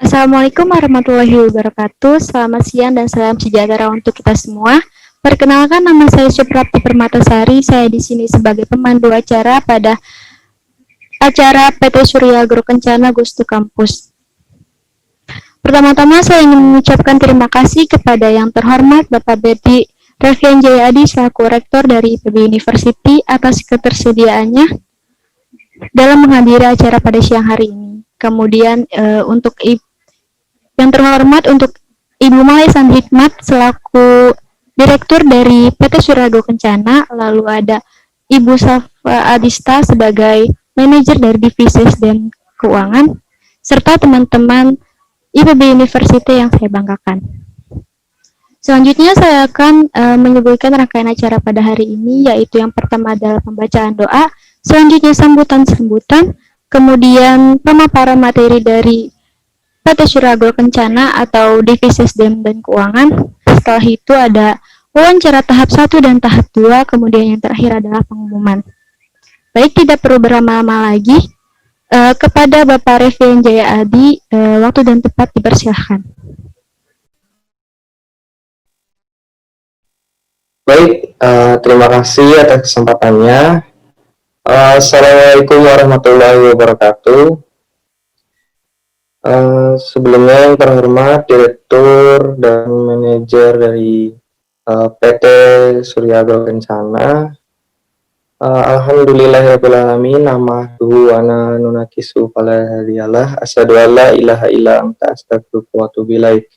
Assalamualaikum warahmatullahi wabarakatuh. Selamat siang dan salam sejahtera untuk kita semua. Perkenalkan, nama saya Suprapti Permatasari. Saya di sini sebagai pemandu acara pada acara PT Surya Agro Kencana Gustu Kampus. Pertama-tama saya ingin mengucapkan terima kasih kepada yang terhormat Bapak Berdi Revian Jayadi selaku Rektor dari IPB University atas ketersediaannya dalam menghadiri acara pada siang hari ini. Kemudian untuk yang terhormat untuk Ibu Malai Hikmat selaku Direktur dari PT Surago Kencana, lalu ada Ibu Safa Adista sebagai Manajer dari Divisi dan Keuangan, serta teman-teman IPB University yang saya banggakan. Selanjutnya saya akan menyebutkan rangkaian acara pada hari ini, yaitu yang pertama adalah pembacaan doa, selanjutnya sambutan-sambutan, kemudian pemaparan materi dari PT Suragro Kencana atau Divisi SDM dan Keuangan. Setelah itu ada wawancara tahap 1 dan tahap 2, kemudian yang terakhir adalah pengumuman. Baik, tidak perlu berlama-lama lagi. Kepada Bapak Revian Jaya Adi, waktu dan tempat dipersilahkan. Baik, terima kasih atas kesempatannya. Assalamualaikum warahmatullahi wabarakatuh. Sebelumnya yang terhormat Direktur dan Manajer dari PT Surya Agro Kencana, Alhamdulillahirrahmanirrahim, namahu wa nunakisu fala hadiyalah, asyhadu an la ilaha illa anta astaghfiruka wa atubu ilaik.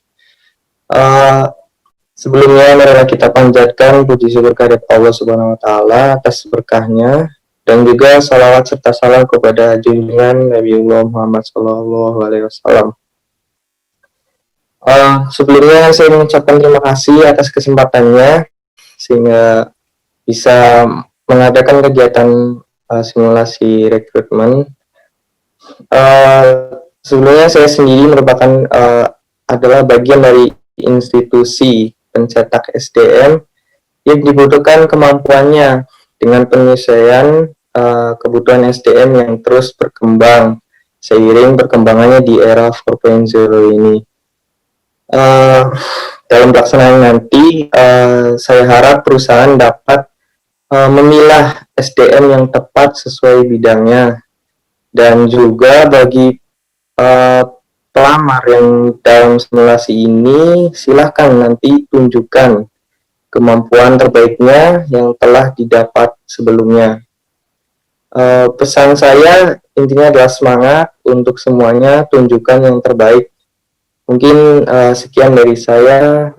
Sebelumnya marilah kita panjatkan puji syukur kehadirat Allah Subhanahu wa taala atas berkahnya, dan juga salawat serta salam kepada junjungan Nabiullah Muhammad Sallallahu Alaihi Wasallam. Sebelumnya saya mengucapkan terima kasih atas kesempatannya sehingga bisa mengadakan kegiatan simulasi rekrutmen. Sebelumnya saya sendiri merupakan adalah bagian dari institusi pencetak SDM yang dibutuhkan kemampuannya dengan penyesuaian kebutuhan SDM yang terus berkembang seiring perkembangannya di era 4.0 ini. Dalam pelaksanaan nanti, saya harap perusahaan dapat memilah SDM yang tepat sesuai bidangnya, dan juga bagi pelamar yang dalam simulasi ini, silahkan nanti tunjukkan kemampuan terbaiknya yang telah didapat sebelumnya. Pesan saya intinya adalah semangat untuk semuanya, tunjukkan yang terbaik. Mungkin sekian dari saya,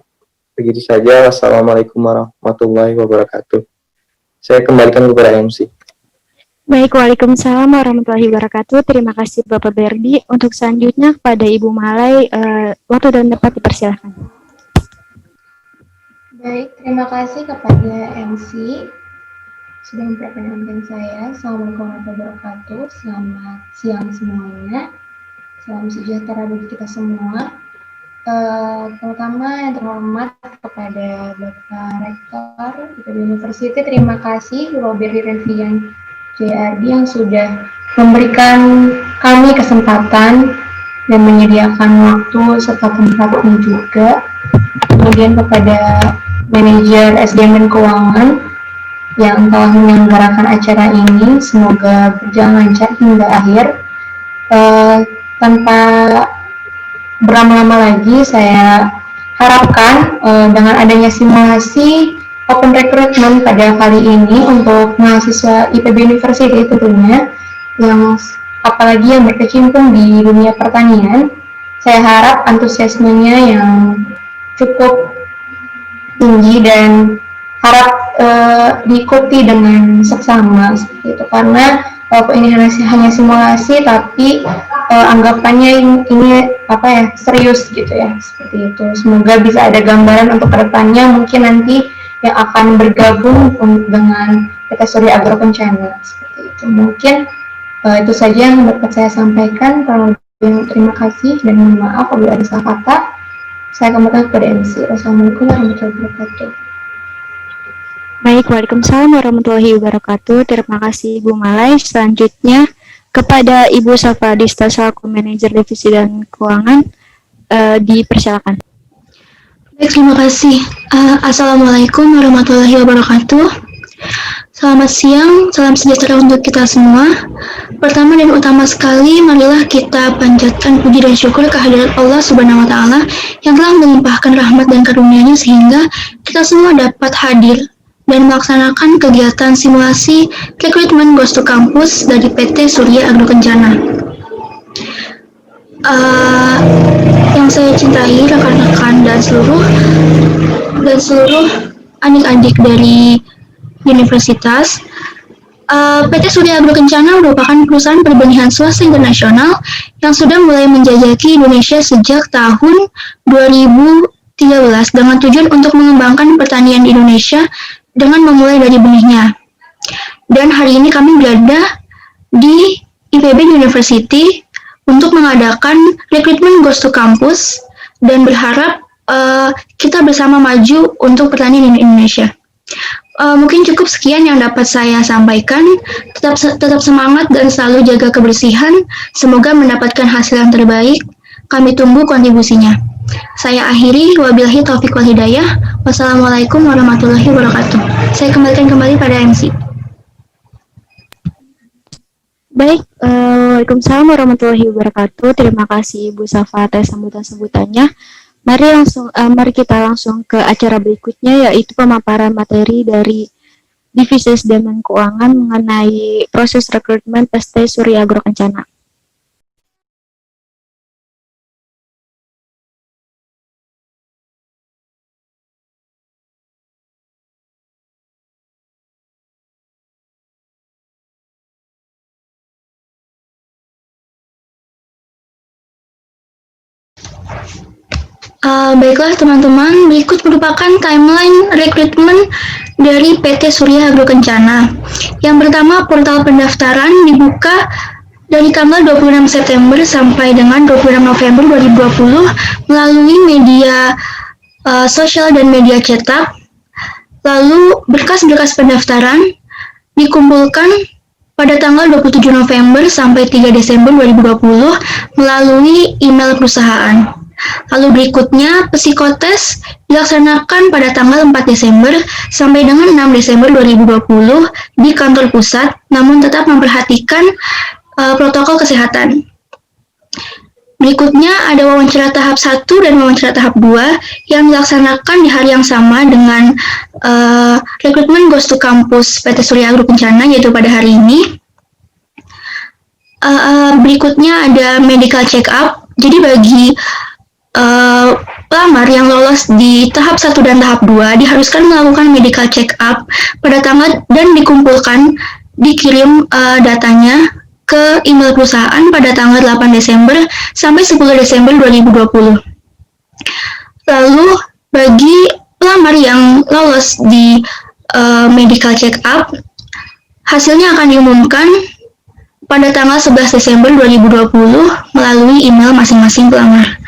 begitu saja. Wassalamualaikum warahmatullahi wabarakatuh. Saya kembalikan kepada MC. Baik, waalaikumsalam warahmatullahi wabarakatuh. Terima kasih Bapak Berdi. Untuk selanjutnya kepada Ibu Malai, waktu dan tempat dipersilahkan. Baik, terima kasih kepada MC sudah memperkenalkan saya. Assalamualaikum warahmatullahi wabarakatuh. Selamat siang semuanya. Salam sejahtera bagi kita semua. Terutama yang terhormat kepada Bapak Rektor IPB University, terima kasih Bapak Berdi Revian JRD yang sudah memberikan kami kesempatan dan menyediakan waktu serta tempatnya juga. Kemudian kepada Manajer SDM dan Keuangan yang telah menyelenggarakan acara ini, semoga berjalan lancar hingga akhir. Tanpa berlama-lama lagi, saya harapkan dengan adanya simulasi open recruitment pada kali ini untuk mahasiswa IPB University tentunya, yang apalagi yang berkecimpung di dunia pertanian, saya harap antusiasmenya yang cukup tinggi dan harap diikuti dengan seksama seperti itu, karena walaupun ini hanya simulasi tapi anggapannya ini serius gitu ya, seperti itu. Semoga bisa ada gambaran untuk kedepannya, mungkin nanti yang akan bergabung dengan PT Surya Agro Kencana seperti itu. Mungkin itu saja yang dapat saya sampaikan. Terima kasih dan mohon maaf apabila ada salah kata. Saya kembalikan kepada MC. Wassalamualaikum warahmatullahi wabarakatuh. Baik, waalaikumsalam warahmatullahi wabarakatuh. Terima kasih Ibu Malai. Selanjutnya Kepada Ibu Safa Dista selaku Manajer Divisi dan Keuangan, dipersilakan. Baik, terima kasih. Assalamualaikum warahmatullahi wabarakatuh. Selamat siang, salam sejahtera untuk kita semua. Pertama dan utama sekali, marilah kita panjatkan puji dan syukur kehadirat Allah Subhanahu wa Ta'ala yang telah melimpahkan rahmat dan karunia-Nya sehingga kita semua dapat hadir dan melaksanakan kegiatan simulasi rekrutmen Ghost to Campus dari PT Surya Agro Kencana. Yang saya cintai rekan-rekan dan seluruh adik-adik dari universitas, PT Surya Agro Kencana merupakan perusahaan perbenihan swasta internasional yang sudah mulai menjajaki Indonesia sejak tahun 2013 dengan tujuan untuk mengembangkan pertanian di Indonesia dengan memulai dari benihnya. Dan hari ini kami berada di IPB University untuk mengadakan rekrutmen Ghost to Campus dan berharap kita bersama maju untuk pertanian di Indonesia. Mungkin cukup sekian yang dapat saya sampaikan. Tetap semangat dan selalu jaga kebersihan. Semoga mendapatkan hasil yang terbaik. Kami tunggu kontribusinya. Saya akhiri, wabillahi taufiq wal hidayah. Wassalamualaikum warahmatullahi wabarakatuh. Saya kembalikan kembali pada MC. Baik, Waalaikumsalam warahmatullahi wabarakatuh. Terima kasih Ibu Safa atas sambutan-sambutannya. Mari kita langsung ke acara berikutnya, yaitu pemaparan materi dari Divisi dan Keuangan mengenai proses rekrutmen PT Surya Agro Kencana. Baiklah teman-teman, berikut merupakan timeline rekrutmen dari PT Surya Agro Kencana. Yang pertama, portal pendaftaran dibuka dari tanggal 26 September sampai dengan 26 November 2020 melalui media sosial dan media cetak. Lalu berkas-berkas pendaftaran dikumpulkan pada tanggal 27 November sampai 3 Desember 2020 melalui email perusahaan. Lalu berikutnya, psikotes dilaksanakan pada tanggal 4 Desember sampai dengan 6 Desember 2020 di kantor pusat, namun tetap memperhatikan protokol kesehatan. Berikutnya ada wawancara tahap 1 dan wawancara tahap 2 yang dilaksanakan di hari yang sama dengan rekrutmen Ghost to Campus PT Surya Agro Kencana, yaitu pada hari ini. Berikutnya ada medical check up. Jadi bagi pelamar yang lolos di tahap 1 dan tahap 2 diharuskan melakukan medical check up pada tanggal dan dikirim datanya ke email perusahaan pada tanggal 8 Desember sampai 10 Desember 2020. Lalu bagi pelamar yang lolos di medical check up, hasilnya akan diumumkan pada tanggal 11 Desember 2020 melalui email masing-masing pelamar.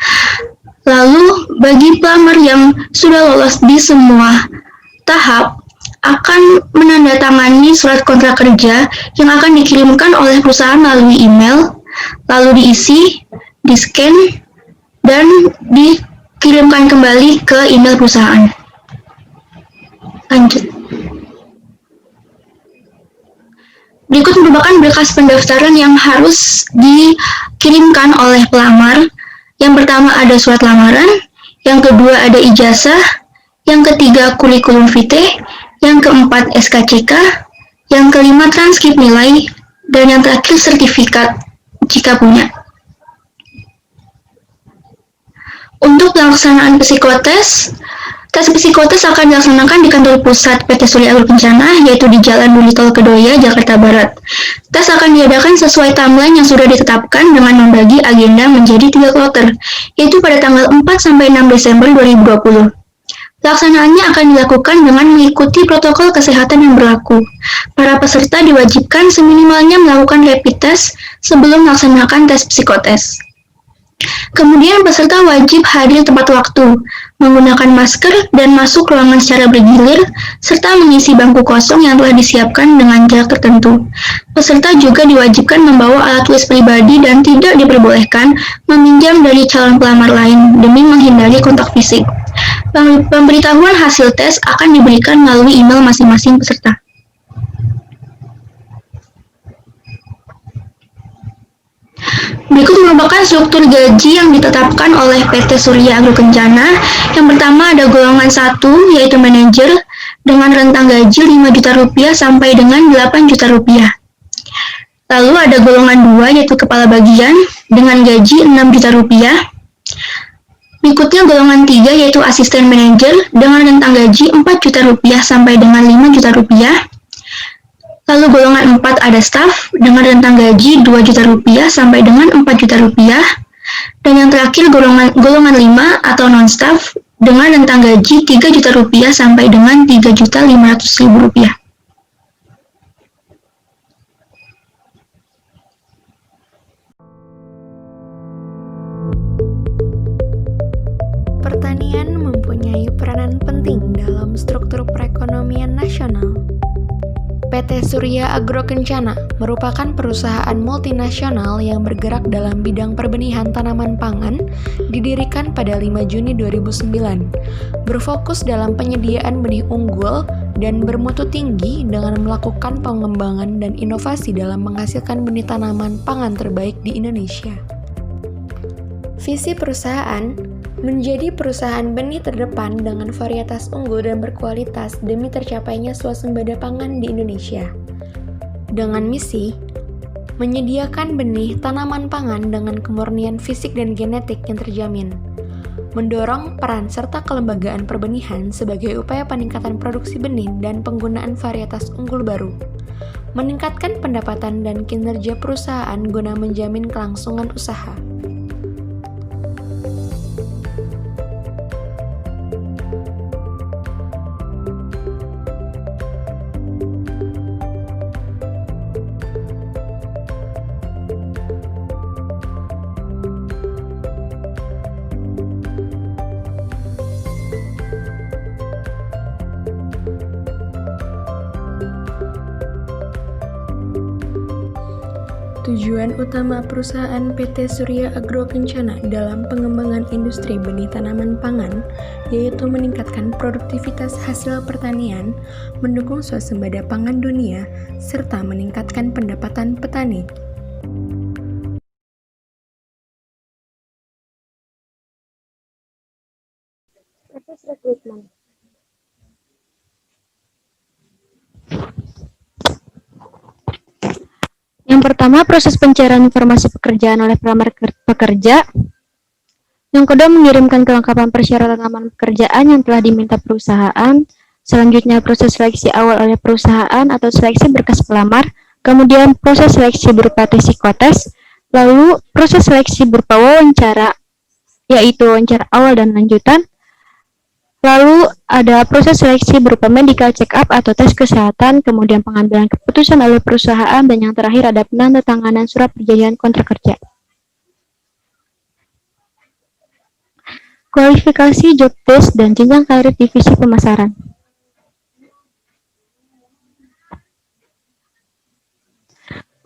Lalu, bagi pelamar yang sudah lolos di semua tahap, akan menandatangani surat kontrak kerja yang akan dikirimkan oleh perusahaan melalui email, lalu diisi, di-scan, dan dikirimkan kembali ke email perusahaan. Lanjut. Berikut merupakan berkas pendaftaran yang harus dikirimkan oleh pelamar. Yang pertama ada surat lamaran, yang kedua ada ijazah, yang ketiga kurikulum vitae, yang keempat SKCK, yang kelima transkrip nilai, dan yang terakhir sertifikat jika punya. Untuk pelaksanaan psikotes, tes psikotes akan dilaksanakan di kantor pusat PT Surya Agro Kencana, yaitu di Jalan Duli Tol Kedoya, Jakarta Barat. Tes akan diadakan sesuai timeline yang sudah ditetapkan dengan membagi agenda menjadi 3 kloter, yaitu pada tanggal 4 sampai 6 Desember 2020. Pelaksanaannya akan dilakukan dengan mengikuti protokol kesehatan yang berlaku. Para peserta diwajibkan seminimalnya melakukan rapid test sebelum melaksanakan tes psikotes. Kemudian peserta wajib hadir tepat waktu, menggunakan masker dan masuk ruangan secara bergilir, serta mengisi bangku kosong yang telah disiapkan dengan jarak tertentu. Peserta juga diwajibkan membawa alat tulis pribadi dan tidak diperbolehkan meminjam dari calon pelamar lain demi menghindari kontak fisik. Pemberitahuan hasil tes akan diberikan melalui email masing-masing peserta. Berikut merupakan struktur gaji yang ditetapkan oleh PT Surya Agro Kencana. Yang pertama ada golongan 1, yaitu manajer, dengan rentang gaji Rp5.000.000 sampai dengan Rp8.000.000. Lalu ada golongan 2, yaitu kepala bagian, dengan gaji Rp6.000.000. Berikutnya golongan 3, yaitu asisten manajer, dengan rentang gaji Rp4.000.000 sampai dengan Rp5.000.000. Lalu golongan 4 ada staf dengan rentang gaji Rp2.000.000 sampai dengan Rp4.000.000. Dan yang terakhir golongan 5 atau non-staf dengan rentang gaji Rp3.000.000 sampai dengan Rp3.500.000. Pertanian mempunyai peranan penting dalam struktur perekonomian nasional. PT Surya Agro Kencana merupakan perusahaan multinasional yang bergerak dalam bidang perbenihan tanaman pangan, didirikan pada 5 Juni 2009, berfokus dalam penyediaan benih unggul dan bermutu tinggi dengan melakukan pengembangan dan inovasi dalam menghasilkan benih tanaman pangan terbaik di Indonesia. Visi perusahaan menjadi perusahaan benih terdepan dengan varietas unggul dan berkualitas demi tercapainya swasembada pangan di Indonesia. Dengan misi, menyediakan benih tanaman pangan dengan kemurnian fisik dan genetik yang terjamin, mendorong peran serta kelembagaan perbenihan sebagai upaya peningkatan produksi benih dan penggunaan varietas unggul baru, meningkatkan pendapatan dan kinerja perusahaan guna menjamin kelangsungan usaha. Tujuan utama perusahaan PT Surya Agro Kencana dalam pengembangan industri benih tanaman pangan yaitu meningkatkan produktivitas hasil pertanian, mendukung swasembada pangan dunia, serta meningkatkan pendapatan petani. Proses rekrutmen. Yang pertama, proses pencarian informasi pekerjaan oleh pelamar pekerja. Yang kedua, mengirimkan kelengkapan persyaratan lamaran pekerjaan yang telah diminta perusahaan. Selanjutnya, proses seleksi awal oleh perusahaan atau seleksi berkas pelamar. Kemudian, proses seleksi berupa tes psikotes. Lalu, proses seleksi berupa wawancara, yaitu wawancara awal dan lanjutan. Lalu ada proses seleksi berupa medical check-up atau tes kesehatan, kemudian pengambilan keputusan oleh perusahaan, dan yang terakhir ada penandatanganan surat perjanjian kontrak kerja. Kualifikasi, job desk, dan jenjang karir divisi pemasaran.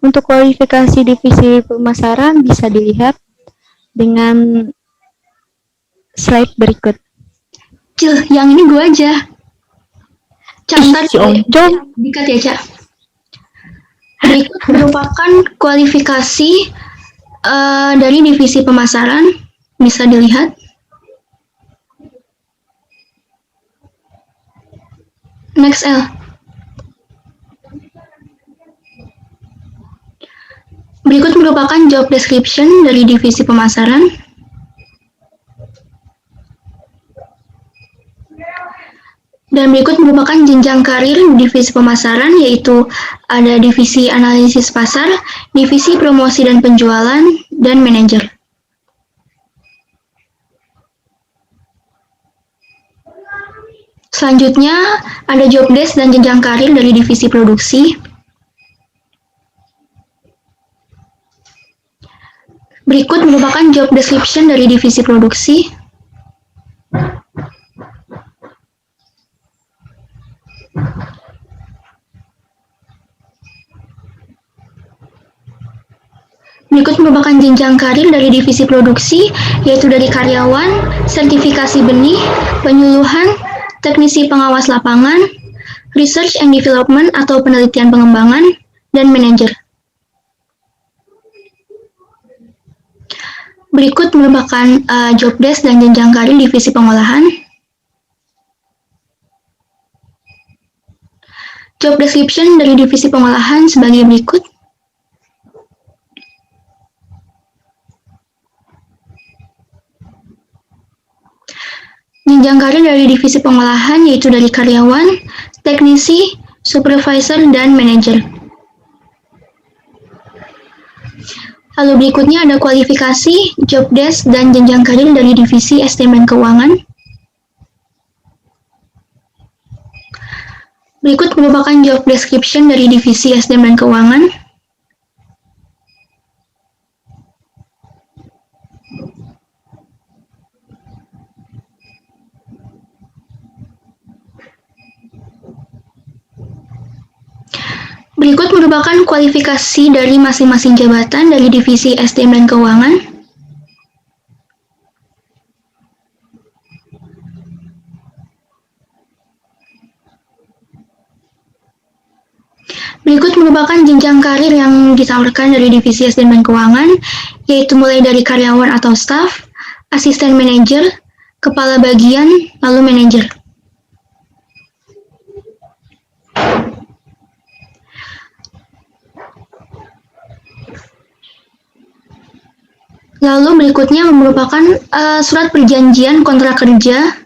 Untuk kualifikasi divisi pemasaran bisa dilihat dengan slide berikut. Cil, yang ini gue aja. Catat Si Oncom. dikat ya, Cak. Berikut merupakan kualifikasi dari divisi pemasaran. Bisa dilihat. Next, L. Berikut merupakan job description dari divisi pemasaran. Dan berikut merupakan jenjang karir divisi pemasaran, yaitu ada divisi analisis pasar, divisi promosi dan penjualan, dan manajer. Selanjutnya, ada job desk dan jenjang karir dari divisi produksi. Berikut merupakan job description dari divisi produksi. Berikut merupakan jenjang karir dari divisi produksi, yaitu dari karyawan, sertifikasi benih, penyuluhan, teknisi pengawas lapangan, research and development atau penelitian pengembangan, dan manajer. Berikut merupakan job desk dan jenjang karir divisi pengolahan. Job description dari divisi pengolahan sebagai berikut. Jenjang karir dari divisi pengolahan yaitu dari karyawan, teknisi, supervisor, dan manajer. Lalu berikutnya ada kualifikasi, job desk, dan jenjang karir dari divisi SDM dan Keuangan. Berikut merupakan job description dari divisi SDM dan Keuangan. Berikut merupakan kualifikasi dari masing-masing jabatan dari divisi SDM dan Keuangan. Berikut merupakan jenjang karir yang ditawarkan dari divisi SDM dan Keuangan, yaitu mulai dari karyawan atau staff, asisten manajer, kepala bagian, lalu manajer. Lalu berikutnya merupakan surat perjanjian kontrak kerja.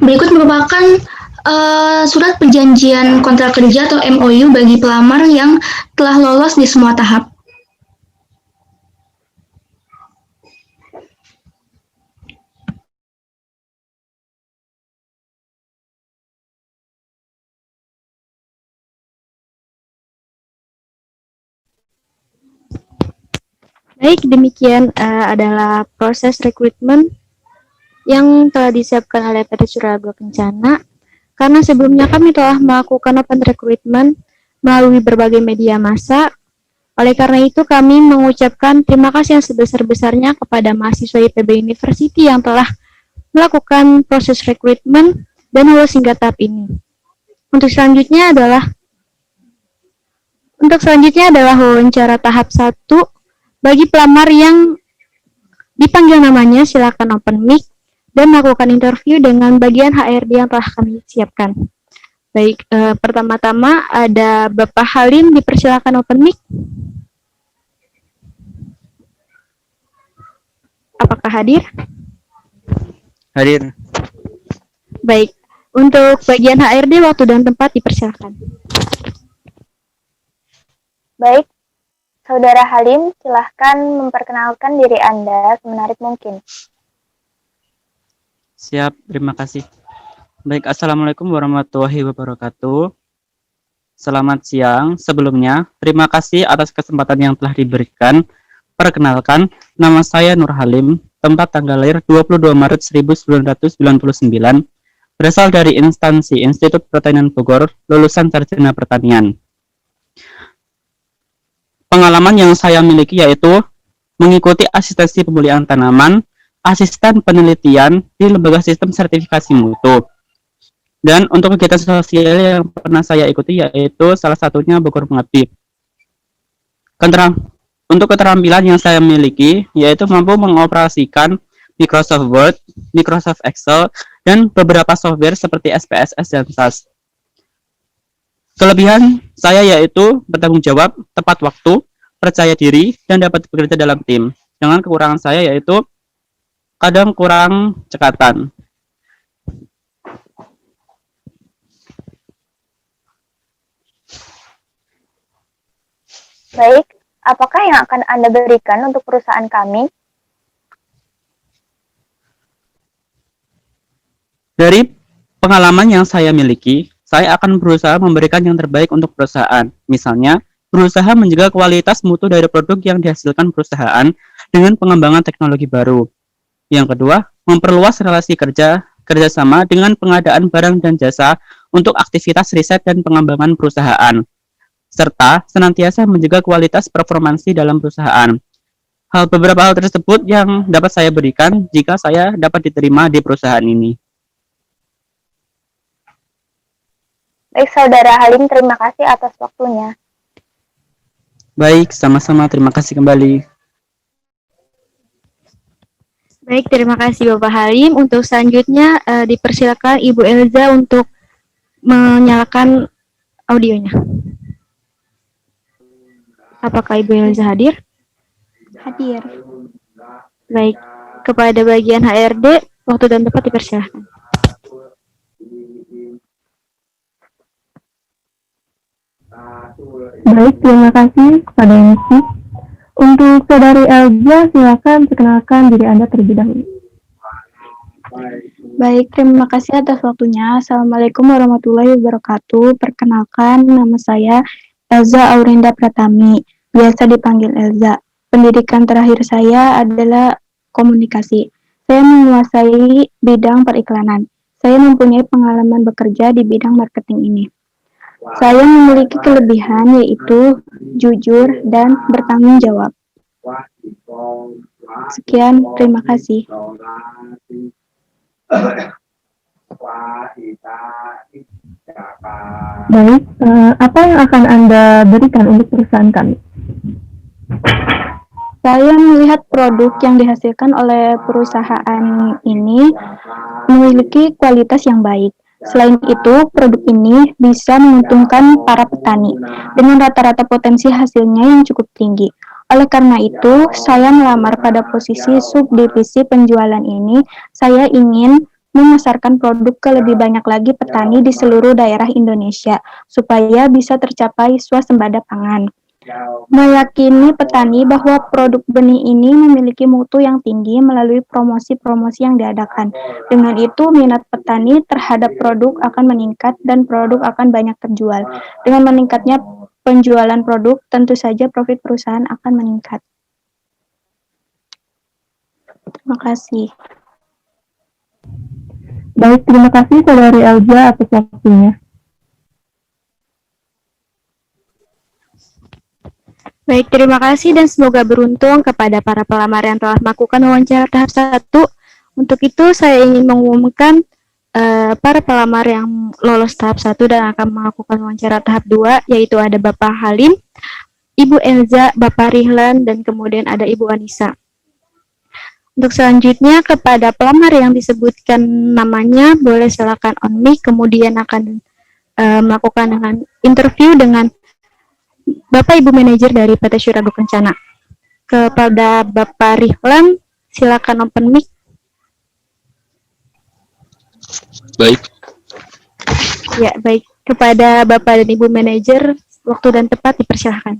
Berikut merupakan surat perjanjian kontrak kerja atau MOU bagi pelamar yang telah lolos di semua tahap. Baik, demikian adalah proses rekrutmen yang telah disiapkan oleh PT Surya Agro Kencana. Karena sebelumnya kami telah melakukan open recruitment melalui berbagai media massa. Oleh karena itu, kami mengucapkan terima kasih yang sebesar-besarnya kepada mahasiswa IPB University yang telah melakukan proses rekrutmen dan lolos hingga tahap ini. Untuk selanjutnya adalah wawancara tahap 1. Bagi pelamar yang dipanggil namanya, silakan open mic dan melakukan interview dengan bagian HRD yang telah kami siapkan. Baik, pertama-tama ada Bapak Halim, dipersilakan open mic. Apakah hadir? Hadir. Baik, untuk bagian HRD waktu dan tempat dipersilakan. Baik, Saudara Halim, silahkan memperkenalkan diri Anda semenarik mungkin. Siap, terima kasih. Baik, Assalamualaikum warahmatullahi wabarakatuh. Selamat siang. Sebelumnya, terima kasih atas kesempatan yang telah diberikan. Perkenalkan, nama saya Nur Halim, tempat tanggal lahir 22 Maret 1999, berasal dari instansi Institut Pertanian Bogor, lulusan Sarjana Pertanian. Pengalaman yang saya miliki yaitu mengikuti asistensi pemulihan tanaman, asisten penelitian di lembaga sistem sertifikasi mutu. Dan untuk kegiatan sosial yang pernah saya ikuti yaitu salah satunya Bogor Mengabdi. Untuk keterampilan yang saya miliki yaitu mampu mengoperasikan Microsoft Word, Microsoft Excel, dan beberapa software seperti SPSS dan SAS. Kelebihan saya yaitu bertanggung jawab, tepat waktu, percaya diri, dan dapat bekerja dalam tim. Dengan kekurangan saya yaitu kadang kurang cekatan. Baik, apakah yang akan Anda berikan untuk perusahaan kami? Dari pengalaman yang saya miliki, saya akan berusaha memberikan yang terbaik untuk perusahaan. Misalnya, berusaha menjaga kualitas mutu dari produk yang dihasilkan perusahaan dengan pengembangan teknologi baru. Yang kedua, memperluas relasi kerjasama dengan pengadaan barang dan jasa untuk aktivitas riset dan pengembangan perusahaan, serta senantiasa menjaga kualitas performansi dalam perusahaan. Beberapa hal tersebut yang dapat saya berikan jika saya dapat diterima di perusahaan ini. Baik, Saudara Halim, terima kasih atas waktunya. Baik, sama-sama. Terima kasih kembali. Baik, terima kasih Bapak Halim. Untuk selanjutnya dipersilakan Ibu Elza untuk menyalakan audionya. Apakah Ibu Elza hadir? Hadir. Baik, kepada bagian HRD, waktu dan tempat dipersilakan. Baik, terima kasih kepada MC. Untuk Saudari Elza, silakan perkenalkan diri Anda terlebih dahulu. Baik, terima kasih atas waktunya. Assalamualaikum warahmatullahi wabarakatuh. Perkenalkan, nama saya Elza Aurinda Pratami, biasa dipanggil Elza. Pendidikan terakhir saya adalah komunikasi. Saya menguasai bidang periklanan. Saya mempunyai pengalaman bekerja di bidang marketing ini. Saya memiliki kelebihan yaitu jujur dan bertanggung jawab. Sekian, terima kasih. Baik, apa yang akan Anda berikan untuk perusahaan kami? Saya melihat produk yang dihasilkan oleh perusahaan ini memiliki kualitas yang baik. Selain itu, produk ini bisa menguntungkan para petani dengan rata-rata potensi hasilnya yang cukup tinggi. Oleh karena itu, saya melamar pada posisi subdivisi penjualan ini. Saya ingin memasarkan produk ke lebih banyak lagi petani di seluruh daerah Indonesia, supaya bisa tercapai swasembada pangan. Meyakini petani bahwa produk benih ini memiliki mutu yang tinggi melalui promosi-promosi yang diadakan. Dengan itu, minat petani terhadap produk akan meningkat dan produk akan banyak terjual. Dengan meningkatnya penjualan produk, tentu saja profit perusahaan akan meningkat. Terima kasih. Baik, terima kasih Saudari Elza atas waktunya. Baik, terima kasih dan semoga beruntung kepada para pelamar yang telah melakukan wawancara tahap 1. Untuk itu, saya ingin mengumumkan para pelamar yang lolos tahap 1 dan akan melakukan wawancara tahap 2, yaitu ada Bapak Halim, Ibu Elza, Bapak Rihlan, dan kemudian ada Ibu Anissa. Untuk selanjutnya, kepada pelamar yang disebutkan namanya, boleh silakan on mic, kemudian akan melakukan dengan interview dengan Bapak Ibu Manajer dari PT Surya Agro Kencana. Kepada Bapak Rihlan, silakan open mic. Baik. Ya, baik. Kepada Bapak dan Ibu Manajer, waktu dan tempat dipersilahkan.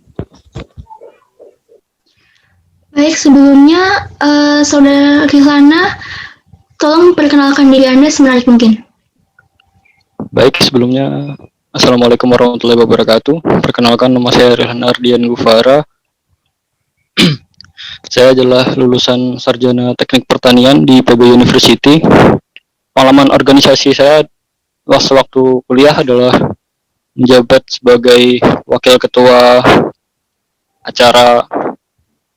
Baik, sebelumnya Saudara Rihlana, tolong perkenalkan diri Anda semenarik mungkin. Baik, sebelumnya Assalamualaikum warahmatullahi wabarakatuh. Perkenalkan, nama saya Rihlan Ardian Gufara. Saya adalah lulusan Sarjana Teknik Pertanian di PB University. Pengalaman organisasi saya waktu kuliah adalah menjabat sebagai wakil ketua acara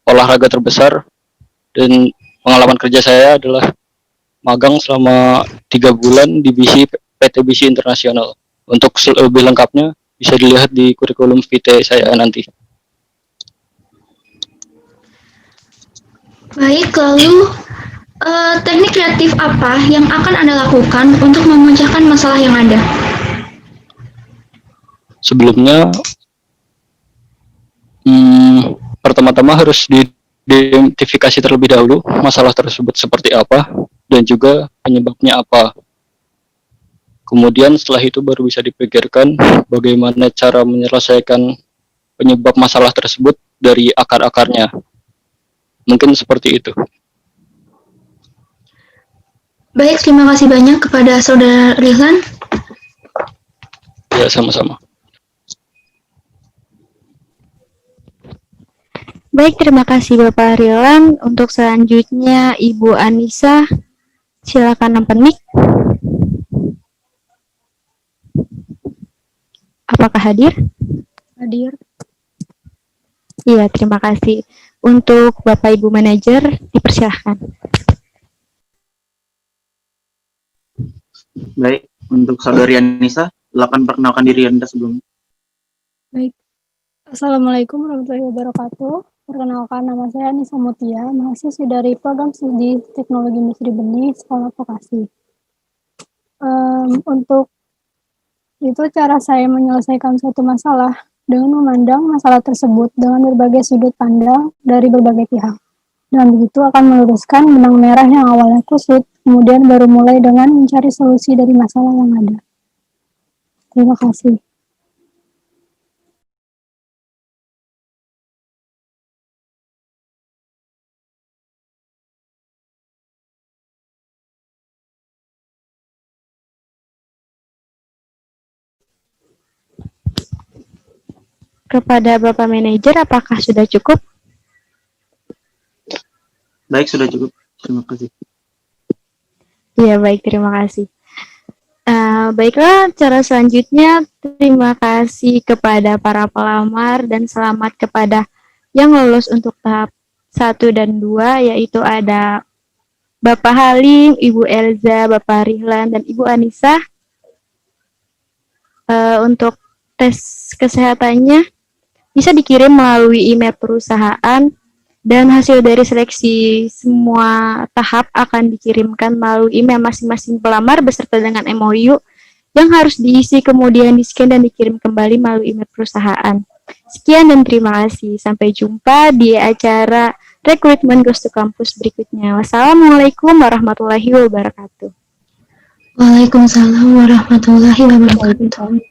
olahraga terbesar, dan pengalaman kerja saya adalah magang selama 3 bulan di PT BC Internasional. Untuk lebih lengkapnya bisa dilihat di kurikulum vitae saya nanti. Baik, lalu teknik kreatif apa yang akan Anda lakukan untuk memecahkan masalah yang ada? Sebelumnya, pertama-tama harus diidentifikasi terlebih dahulu masalah tersebut seperti apa dan juga penyebabnya apa. Kemudian setelah itu baru bisa dipikirkan bagaimana cara menyelesaikan penyebab masalah tersebut dari akar-akarnya. Mungkin seperti itu. Baik, terima kasih banyak kepada Saudara Rihlan. Ya, sama-sama. Baik, terima kasih Bapak Rilan. Untuk selanjutnya Ibu Anissa, silakan open mic. Apakah hadir? Hadir. Iya, terima kasih. Untuk Bapak Ibu Manajer, dipersilahkan. Baik, untuk Saudari Anissa, silakan perkenalkan diri Anda sebelumnya. Baik. Assalamualaikum warahmatullahi wabarakatuh. Perkenalkan, nama saya Anissa Mutia, mahasiswi dari Program Studi Teknologi Industri Benih, Sekolah Vokasi. Untuk itu cara saya menyelesaikan suatu masalah dengan memandang masalah tersebut dengan berbagai sudut pandang dari berbagai pihak. Dan begitu akan meluruskan benang merah yang awalnya kusut, kemudian baru mulai dengan mencari solusi dari masalah yang ada. Terima kasih. Kepada Bapak Manajer, apakah sudah cukup? Baik, sudah cukup. Terima kasih. Ya, baik, terima kasih. Baiklah, cara selanjutnya terima kasih kepada para pelamar dan selamat kepada yang lolos untuk tahap 1 dan 2, yaitu ada Bapak Halim, Ibu Elza, Bapak Rihlan, dan Ibu Anissa. Untuk tes kesehatannya bisa dikirim melalui email perusahaan dan hasil dari seleksi semua tahap akan dikirimkan melalui email masing-masing pelamar beserta dengan MOU yang harus diisi kemudian di-scan dan dikirim kembali melalui email perusahaan. Sekian dan terima kasih. Sampai jumpa di acara Recruitment Goes to Campus berikutnya. Wassalamualaikum warahmatullahi wabarakatuh. Waalaikumsalam warahmatullahi wabarakatuh.